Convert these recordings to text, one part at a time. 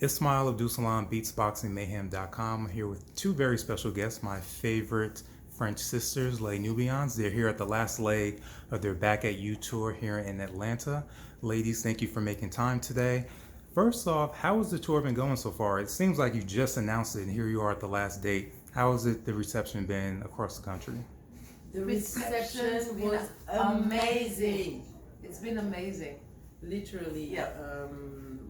Ismail of Dusalam, BeatsBoxingMayhem.com. I'm here with two very special guests, my favorite French sisters, Les Nubians. They're here at the last leg of their Back at You tour here in Atlanta. Ladies, thank you for making time today. First off, how has the tour been going so far? It seems like you just announced it and here you are at the last date. How has the reception been across the country? The reception was amazing. It's been amazing. Literally. Yeah.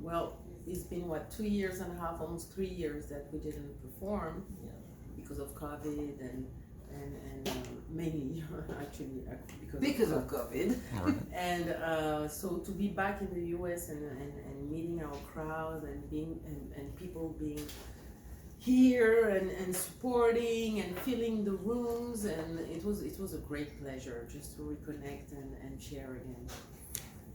Well, it's been 2.5 years, almost 3 years that we didn't perform because of COVID and mainly actually because of COVID. Right. And so to be back in the US and meeting our crowd and being and people being here and supporting and filling the rooms, and it was a great pleasure just to reconnect and share again.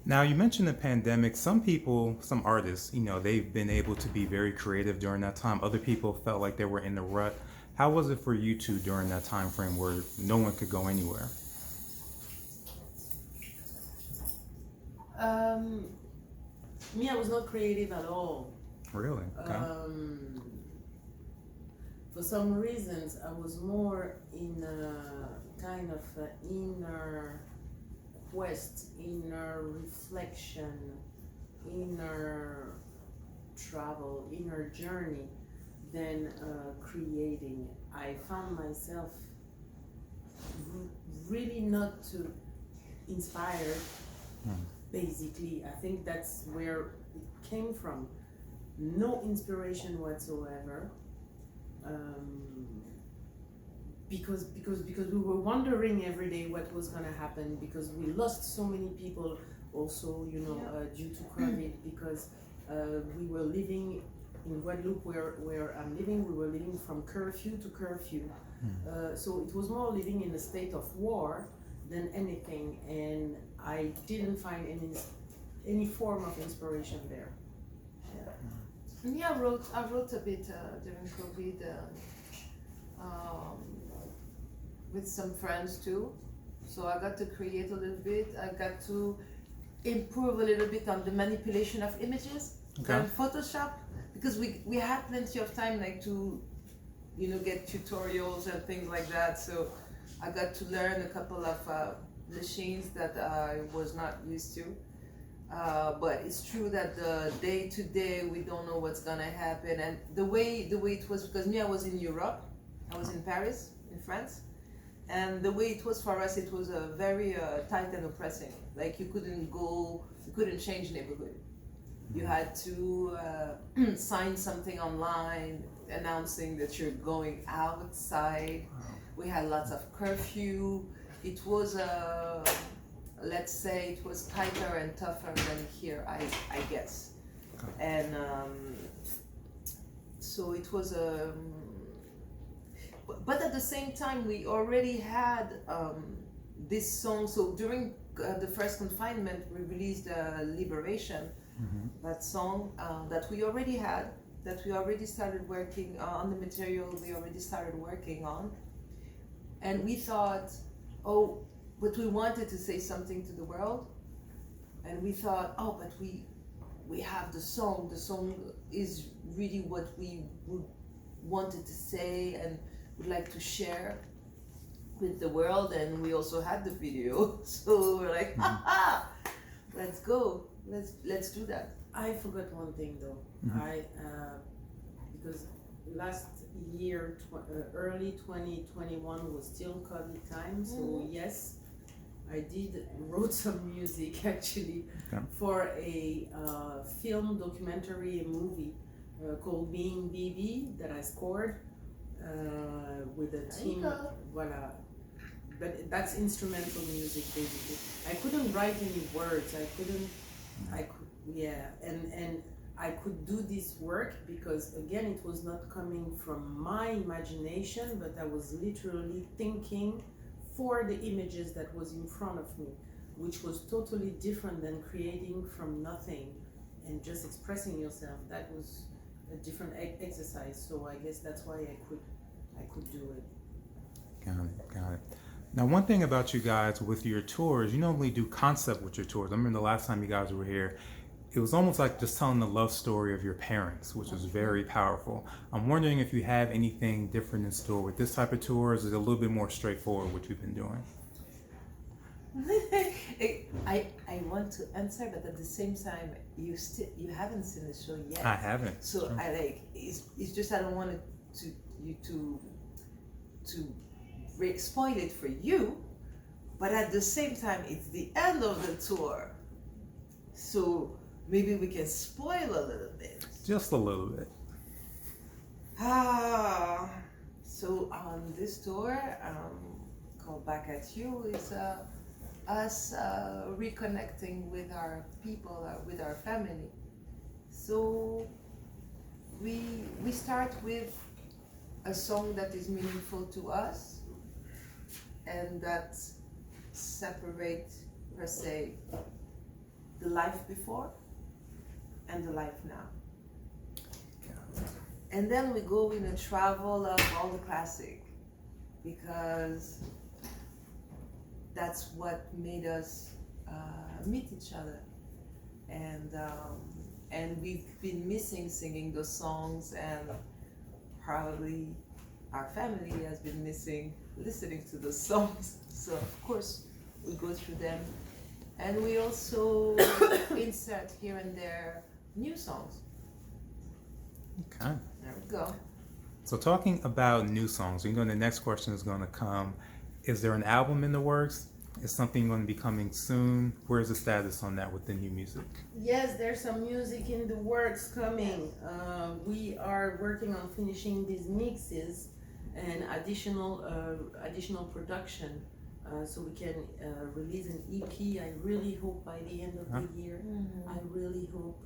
Now, you mentioned the pandemic. Some people, some artists, they've been able to be very creative during that time. Other people felt like they were in the rut. How was it for you two during that time frame where no one could go anywhere? Me, I was not creative at all. Really? Okay. For some reasons, I was more in a kind of inner quest, inner reflection, inner travel, inner journey than creating. I found myself really not too inspired. Basically, I think that's where it came from. No inspiration whatsoever. Because we were wondering every day what was gonna happen, because we lost so many people also, due to COVID, because we were living in Guadeloupe where I'm living, we were living from curfew to curfew. So it was more living in a state of war than anything, and I didn't find any form of inspiration there. Yeah, I wrote a bit during COVID with some friends too. So I got to create a little bit. I got to improve a little bit on the manipulation of images and Photoshop, because we had plenty of time to get tutorials and things like that. So I got to learn a couple of machines that I was not used to. But it's true that the day to day we don't know what's gonna happen, and the way it was, because I was in Europe, I was in Paris, in France, and the way it was for us, it was a very tight and oppressing. Like you couldn't change neighborhood. You had to sign something online announcing that you're going outside. We had lots of curfew. It was let's say it was tighter and tougher than here, I guess. And so it was but at the same time we already had this song. So during the first confinement we released Liberation, that song that we already had, that we already started working on the material, we already started working on, and we thought, but we wanted to say something to the world, and we thought, but we have the song. The song is really what we wanted to say and would like to share with the world, and we also had the video. So we're like, let's go, let's do that. I forgot one thing though. Because last year, early 2021 was still COVID time, so yes, I wrote some music actually for a film documentary, a movie called Being BB that I scored with a team. Voila. But that's instrumental music basically. I couldn't write any words. And I could do this work because again it was not coming from my imagination, but I was literally thinking for the images that was in front of me, which was totally different than creating from nothing and just expressing yourself. That was a different exercise, so I guess that's why I could do it. Got it. Now, one thing about you guys with your tours, you normally do concept with your tours. I remember the last time you guys were here, it was almost like just telling the love story of your parents, which was very powerful. I'm wondering if you have anything different in store with this type of tour, or is it a little bit more straightforward what you've been doing? I want to answer, but at the same time, you haven't seen the show yet. I haven't. So I like it's just I don't want it to spoil it for you, but at the same time, it's the end of the tour, so maybe we can spoil a little bit. Just a little bit. So on this tour, called Back at You is us reconnecting with our people, with our family. So we start with a song that is meaningful to us and that separate, per se, the life before and the life now. And then we go in a travel of all the classic, because that's what made us meet each other. And we've been missing singing those songs, and probably our family has been missing listening to those songs. So of course we go through them, and we also insert here and there new songs. Okay. There we go. So talking about new songs, the next question is going to come. Is there an album in the works? Is something going to be coming soon? Where's the status on that with the new music? Yes, there's some music in the works coming. We are working on finishing these mixes and additional production, so we can release an EP. I really hope by the end of the year. I really hope.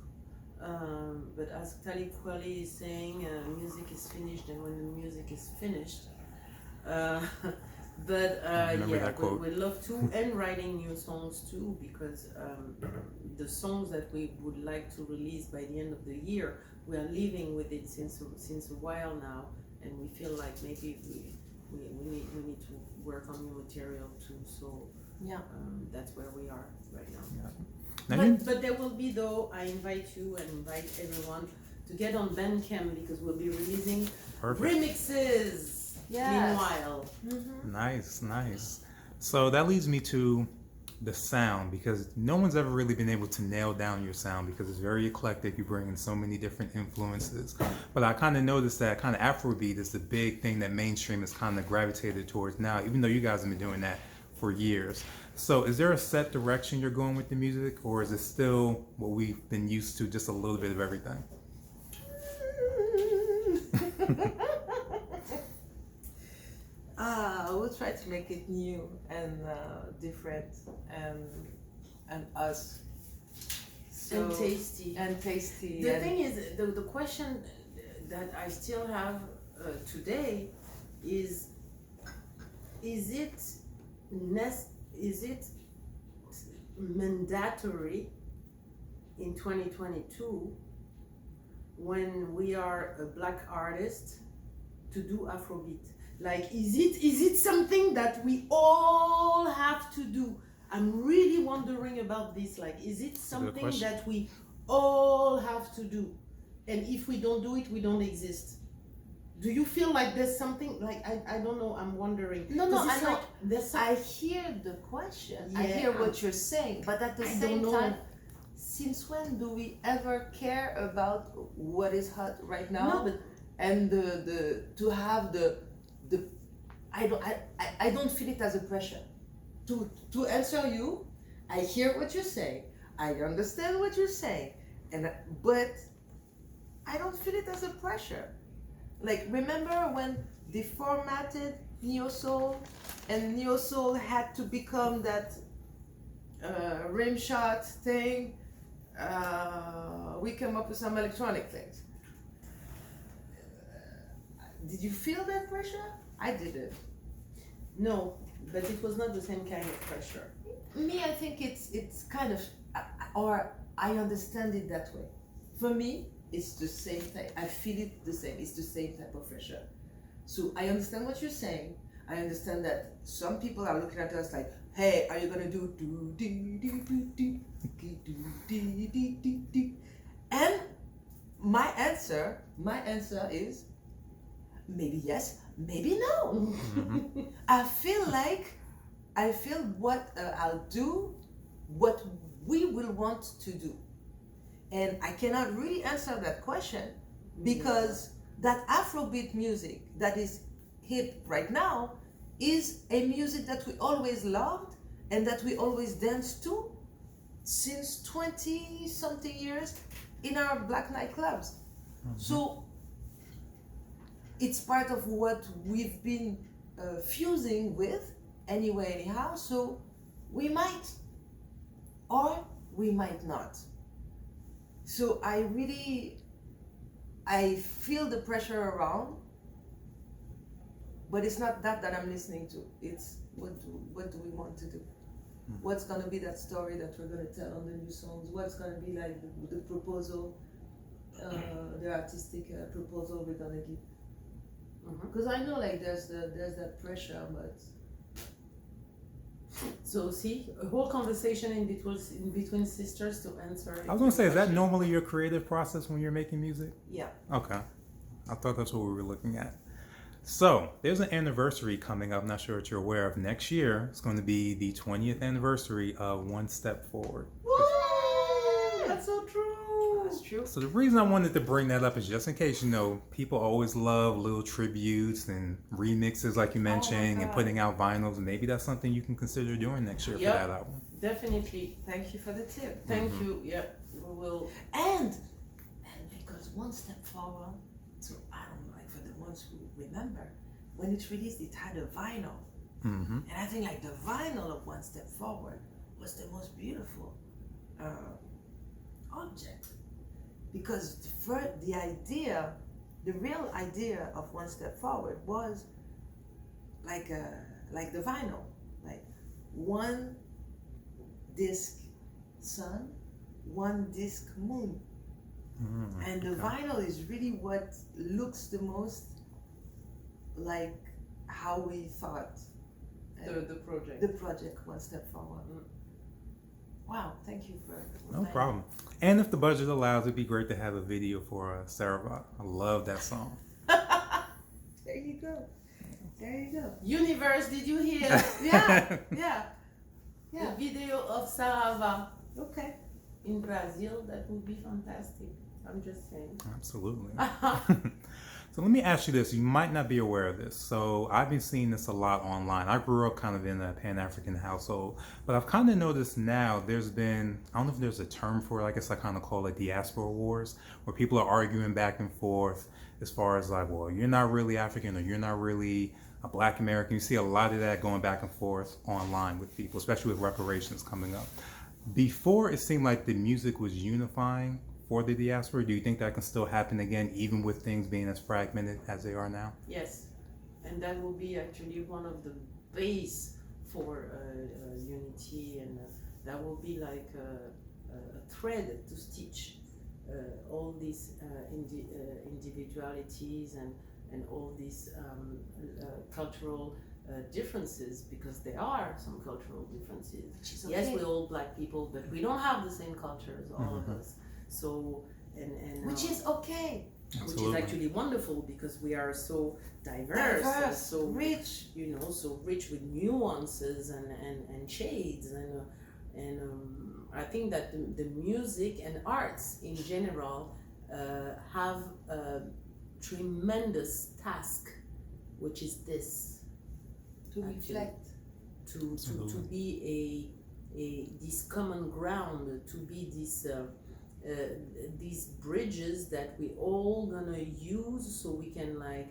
But as Talib Kweli is saying, music is finished, and when the music is finished, we love to, and writing new songs too, because the songs that we would like to release by the end of the year, we are living with it since a while now, and we feel like maybe we need to work on new material too. So that's where we are right now. But there will be, though, I invite you and invite everyone to get on Bandcamp, because we'll be releasing remixes. Meanwhile. Nice. So that leads me to the sound, because no one's ever really been able to nail down your sound, because it's very eclectic. You bring in so many different influences. But I kind of noticed that kind of Afrobeat is the big thing that mainstream has kind of gravitated towards now, even though you guys have been doing that for years. So is there a set direction you're going with the music, or is it still what we've been used to, just a little bit of everything? We'll try to make it new and different and us. So, and tasty. The thing is, the question that I still have today is it mandatory in 2022, when we are a black artist, to do Afrobeat? Like, is it something that we all have to do? I'm really wondering about this. Like, is it something that we all have to do? And if we don't do it, we don't exist. Do you feel like there's something, like, I don't know, I'm wondering. No, I know. Like, I hear the question. Yeah, I hear what you're saying. But at the same time, since when do we ever care about what is hot right now? No, but and to have the I don't feel it as a pressure. To answer you, I hear what you say. I understand what you're saying. But I don't feel it as a pressure. Like, remember when they formatted Neo Soul, and Neo Soul had to become that rim shot thing? We came up with some electronic things. Did you feel that pressure? I didn't. No, but it was not the same kind of pressure. Me, I think it's kind of, or I understand it that way. For me, it's the same thing. I feel it the same. It's the same type of pressure. So I understand what you're saying. I understand that some people are looking at us like, hey, are you gonna do do do do do do do do do do do? And my answer is maybe yes, maybe no. I feel what I'll do, what we will want to do, and I cannot really answer that question because that Afrobeat music that is hip right now is a music that we always loved and that we always danced to since 20 something years in our black nightclubs. So it's part of what we've been fusing with anyway anyhow, so we might or we might not. So I feel the pressure around, but it's not that I'm listening to. It's what do we want to do? What's gonna be that story that we're gonna tell on the new songs? What's gonna be like the proposal, the artistic proposal we're gonna give? Because I know like there's that pressure, but So see, a whole conversation in between sisters to answer. I was gonna say, is that normally your creative process when you're making music? yeah. Okay, I thought that's what we were looking at. So there's an anniversary coming up. Not sure what you're aware of. Next year, it's going to be the 20th anniversary of One Step Forward. Woo! That's so true. That's true. So the reason I wanted to bring that up is just in case, you know, people always love little tributes and remixes like you mentioned and putting out vinyls. And maybe that's something you can consider doing next year for that album. Definitely. Thank you for the tip. Thank you. Yep. We will. And because One Step Forward, so I don't know, like for the ones who remember, when it's released, it had a vinyl. And I think like the vinyl of One Step Forward was the most beautiful object. Because the real idea of One Step Forward was like the vinyl, like one disc sun, one disc moon. And the vinyl is really what looks the most like how we thought The project. One Step Forward. Wow, thank you for No problem. And if the budget allows, it'd be great to have a video for Sarah. I love that song. There you go. There you go. Universe, did you hear? Yeah. The video of Sarava Okay. in Brazil, that would be fantastic. I'm just saying. Absolutely. So let me ask you this. You might not be aware of this. So I've been seeing this a lot online. I grew up kind of in a Pan-African household, but I've kind of noticed now there's been, I don't know if there's a term for it, I guess I kind of call it Diaspora Wars, where people are arguing back and forth as far as like, well, you're not really African or you're not really a Black American. You see a lot of that going back and forth online with people, especially with reparations coming up. Before, it seemed like the music was unifying for the diaspora. Do you think that can still happen again, even with things being as fragmented as they are now? Yes, and that will be actually one of the base for unity, and that will be like a thread to stitch all these individualities and all these cultural differences, because there are some cultural differences. Okay. Yes, we're all Black people, but we don't have the same culture as all of us. So, and Which is okay. Absolutely. which is actually wonderful, because we are so diverse and so rich. you know, so rich with nuances and shades, and I think that the music and arts in general have a tremendous task, which is this, To actually, reflect. to be this common ground, to be this these bridges that we all gonna use, so we can like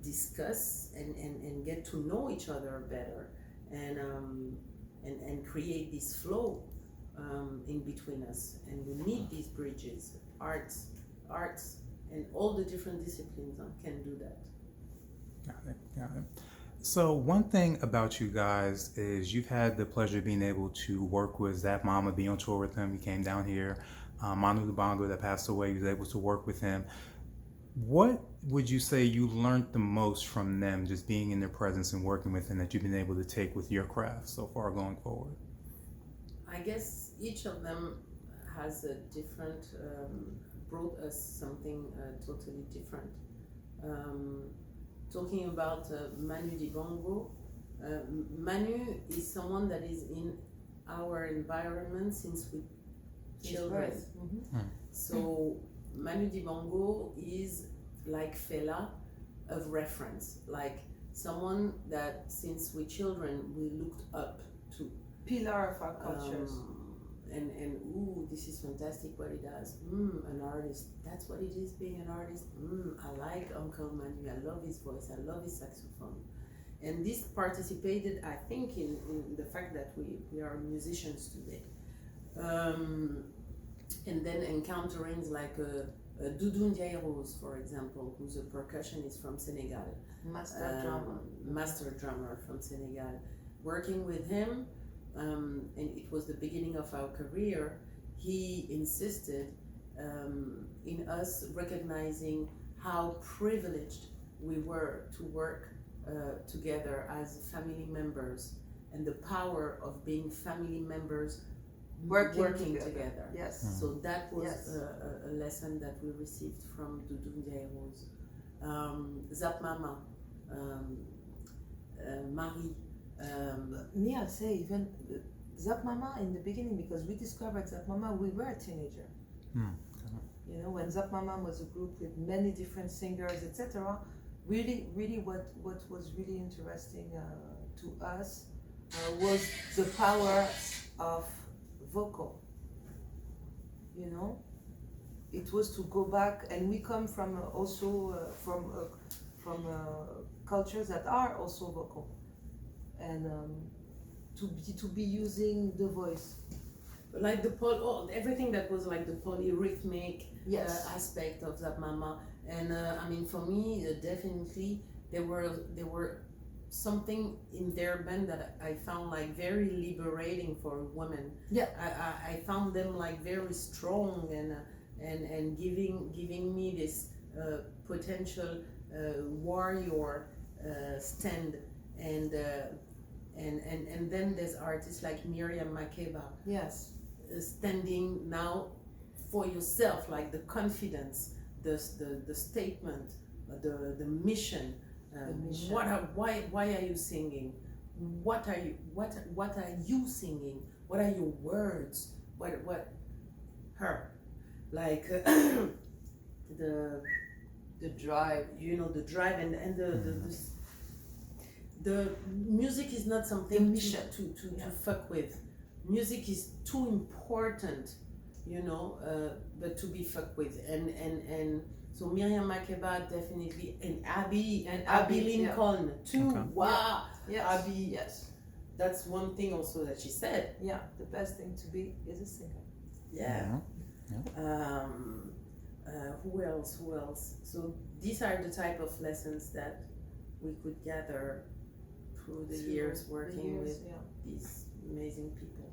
discuss and get to know each other better, and create this flow in between us. And we need these bridges. Arts and all the different disciplines can do that. Got it. So one thing about you guys is you've had the pleasure of being able to work with Zap Mama, be on tour with him. He came down here. Manu Dibango that passed away, he was able to work with him. What would you say you learned the most from them, just being in their presence and working with them, that you've been able to take with your craft so far going forward? I guess each of them has a different, brought us something totally different. Um, Talking about Manu Dibango, Manu is someone that is in our environment since we children. So Manu Dibango is like Fela of reference, like someone that since we children we looked up to. Pillar of our cultures. And ooh, this is fantastic what he does. An artist, that's what it is being an artist. I like Uncle Manu, I love his voice, I love his saxophone. And this participated, I think, in the fact that we are musicians today. And then encountering like a Doudou Ndiaye Rose, for example, who's a percussionist from Senegal. Master drummer from Senegal. Working with him, and it was the beginning of our career, he insisted in us recognizing how privileged we were to work together as family members, and the power of being family members working together. Yes. So that was Yes. a lesson that we received from Doudou Ndiaye Rose. Zap Mama, Marie. Me, I'll say even Zap Mama in the beginning, because we discovered Zap Mama, we were a teenager. You know, when Zap Mama was a group with many different singers, etc. Really, what was really interesting to us was the power of vocal. You know, it was to go back, and we come from also from cultures that are also vocal, and to be using the voice, Like everything that was like the polyrhythmic yes, aspect of Zap Mama. And I mean, for me, definitely there were something in their band that I found like very liberating for women. Yeah. I found them like very strong and giving me this potential warrior stand, and then there's artists like Miriam Makeba yes, standing now for yourself, like the confidence, the statement, the mission. mission. Why are you singing? What are you singing? What are your words? What her like the drive, you know, the drive and the music is not something The mission. to fuck with. Music is too important, you know, but to be fucked with. And so Miriam Makeba definitely, and Abby Lincoln too. Okay. Wow, yes, Abby. yes, That's one thing also that she said. yeah. The best thing to be is a singer. Yeah. Yeah. Who else? So these are the type of lessons that we could gather through the years working with these amazing people.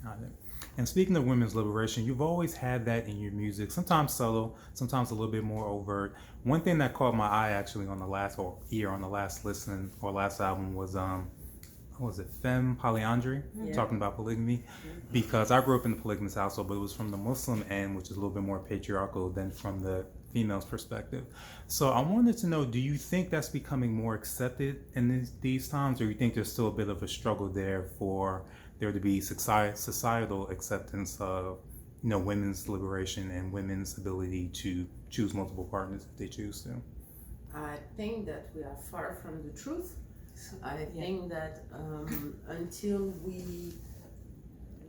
Got it. And speaking of women's liberation, you've always had that in your music, sometimes subtle, sometimes a little bit more overt. One thing that caught my eye actually on the last listen or last album was what was it, Femme Polyandry, Yeah. talking about polygamy, because I grew up in the polygamous household, but it was from the Muslim end, which is a little bit more patriarchal than from the female's perspective. So I wanted to know, do you think that's becoming more accepted in these times, or you think there's still a bit of a struggle there for there to be societal acceptance of, you know, women's liberation and women's ability to choose multiple partners if they choose to? I think that we are far from the truth. I think that until we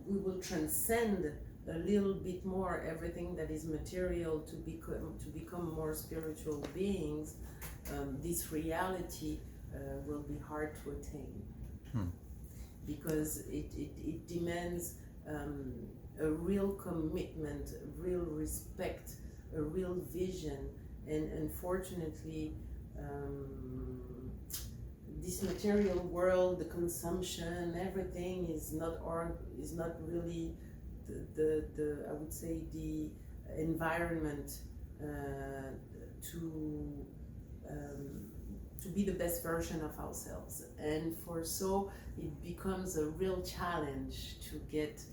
will transcend a little bit more everything that is material to become more spiritual beings, this reality will be hard to attain. Because it demands a real commitment, a real respect, a real vision, and unfortunately, this material world, the consumption, everything is not really the I would say the environment to be the best version of ourselves. And for so it becomes a real challenge to get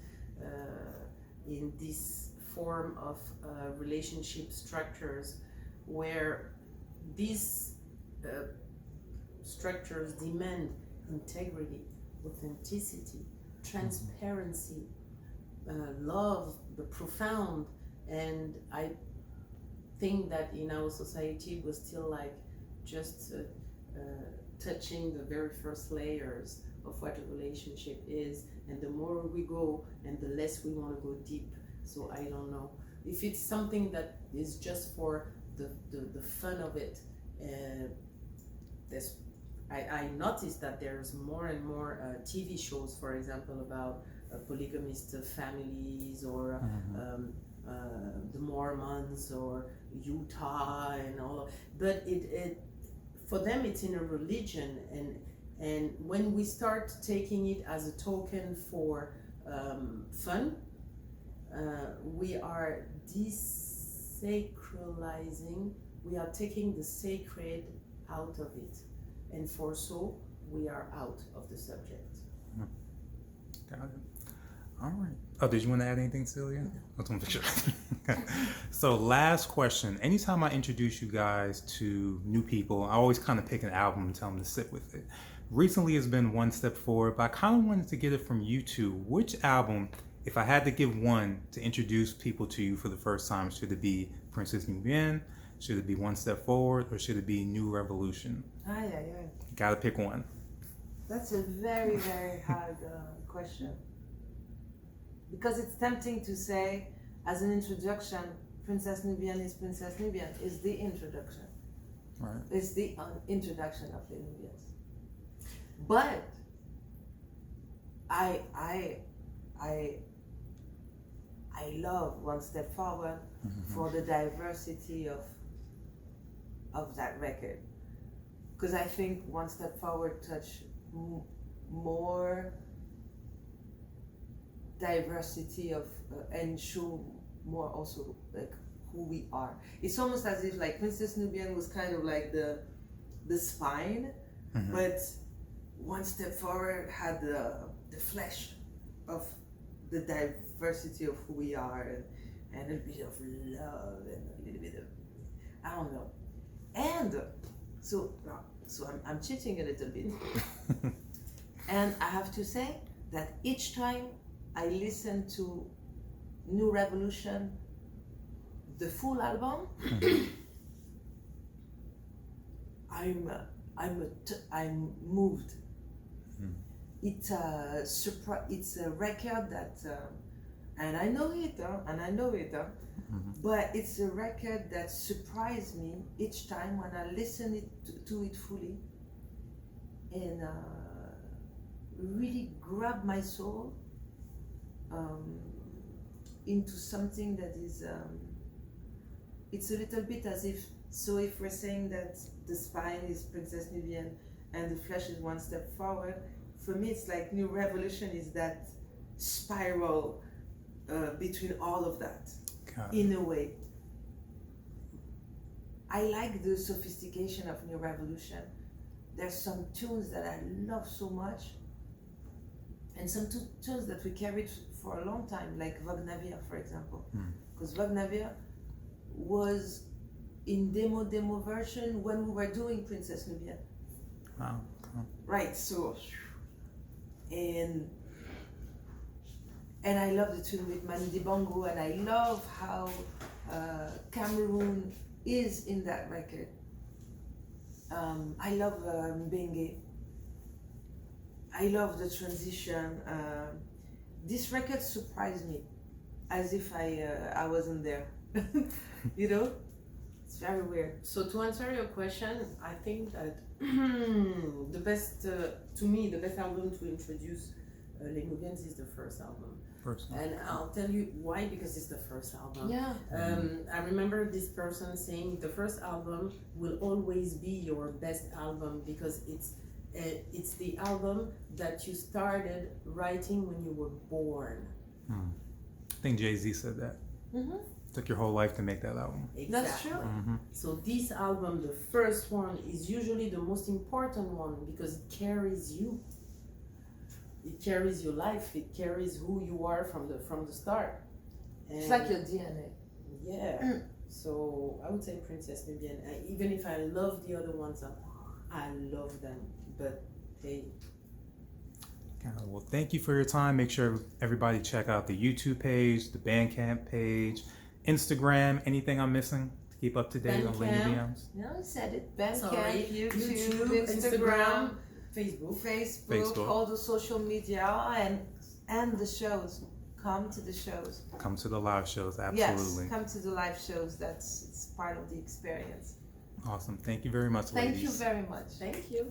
in this form of relationship structures where these structures demand integrity, authenticity, transparency, love, the profound. And I think that in our society we're still like just touching the very first layers of what a relationship is, and the more we go and the less we want to go deep. So I don't know if it's something that is just for the fun of it. I noticed that there's more and more TV shows, for example, about polygamist families, or the Mormons, or Utah, and all of, but it for them it's in a religion, and when we start taking it as a token for fun, we are desacralizing, we are taking the sacred out of it, and for so we are out of the subject. Got it. All right. Oh, did you want to add anything, Celia? I just want to make sure. So last question. Anytime I introduce you guys to new people, I always kind of pick an album and tell them to sit with it. Recently it's been One Step Forward, but I kind of wanted to get it from you two. Which album, if I had to give one to introduce people to you for the first time, should it be Les Nubians? Should it be One Step Forward? Or should it be New Revolution? Gotta pick one. That's a very, very hard question. Because it's tempting to say, as an introduction, Princess Nubian is Princess Nubian, is the introduction. Right. It's the introduction of Les Nubians. But I love One Step Forward for the diversity of that record. Because I think One Step Forward touched more diversity of and show more also like who we are. It's almost as if like Princess Nubian was kind of like the spine, but One Step Forward had the flesh of the diversity of who we are, and a bit of love and a little bit of, I don't know. And so I'm cheating a little bit. And I have to say that each time I listen to New Revolution, the full album, I'm moved. It's a record that, and I know it, but it's a record that surprised me each time when I listen to it fully, and really grabbed my soul into something that is, it's a little bit as if, so if we're saying that the spine is Princess Nubian and the flesh is One Step Forward, for me it's like New Revolution is that spiral between all of that, in a way. I like the sophistication of New Revolution. There's some tunes that I love so much, and some tunes that we carried for a long time, like Vagnavia, for example. Because Vagnavia was in demo version when we were doing Princess Nubian. Wow. Right, so, and I love the tune with Manu Dibango, and I love how Cameroon is in that record. I love Mbenge. I love the transition. This record surprised me, as if I wasn't there. You know, it's very weird. So to answer your question, I think that the best, to me, the best album to introduce Les Nubians is the first album. And I'll tell you why, because it's the first album. Yeah. I remember this person saying the first album will always be your best album because it's the album that you started writing when you were born. I think Jay-Z said that. Took your whole life to make that album. That's true. Mm-hmm. So this album, the first one, is usually the most important one because it carries you. It carries your life. It carries who you are from the start. And It's like your DNA. yeah. So I would say Princess Nubian. Even if I love the other ones, I love them. But hey, Well, thank you for your time. Make sure everybody check out the YouTube page, the Bandcamp page, Instagram. Anything I'm missing to keep up to date on Les Bandcamp. Nubians? No, I said it. Bandcamp, Sorry. YouTube, Instagram, Facebook. Facebook, all the social media, and the shows. Come to the shows. Come to the live shows, absolutely. Yes, come to the live shows. It's part of the experience. Awesome. Thank you very much, Thank ladies. you very much. Thank you.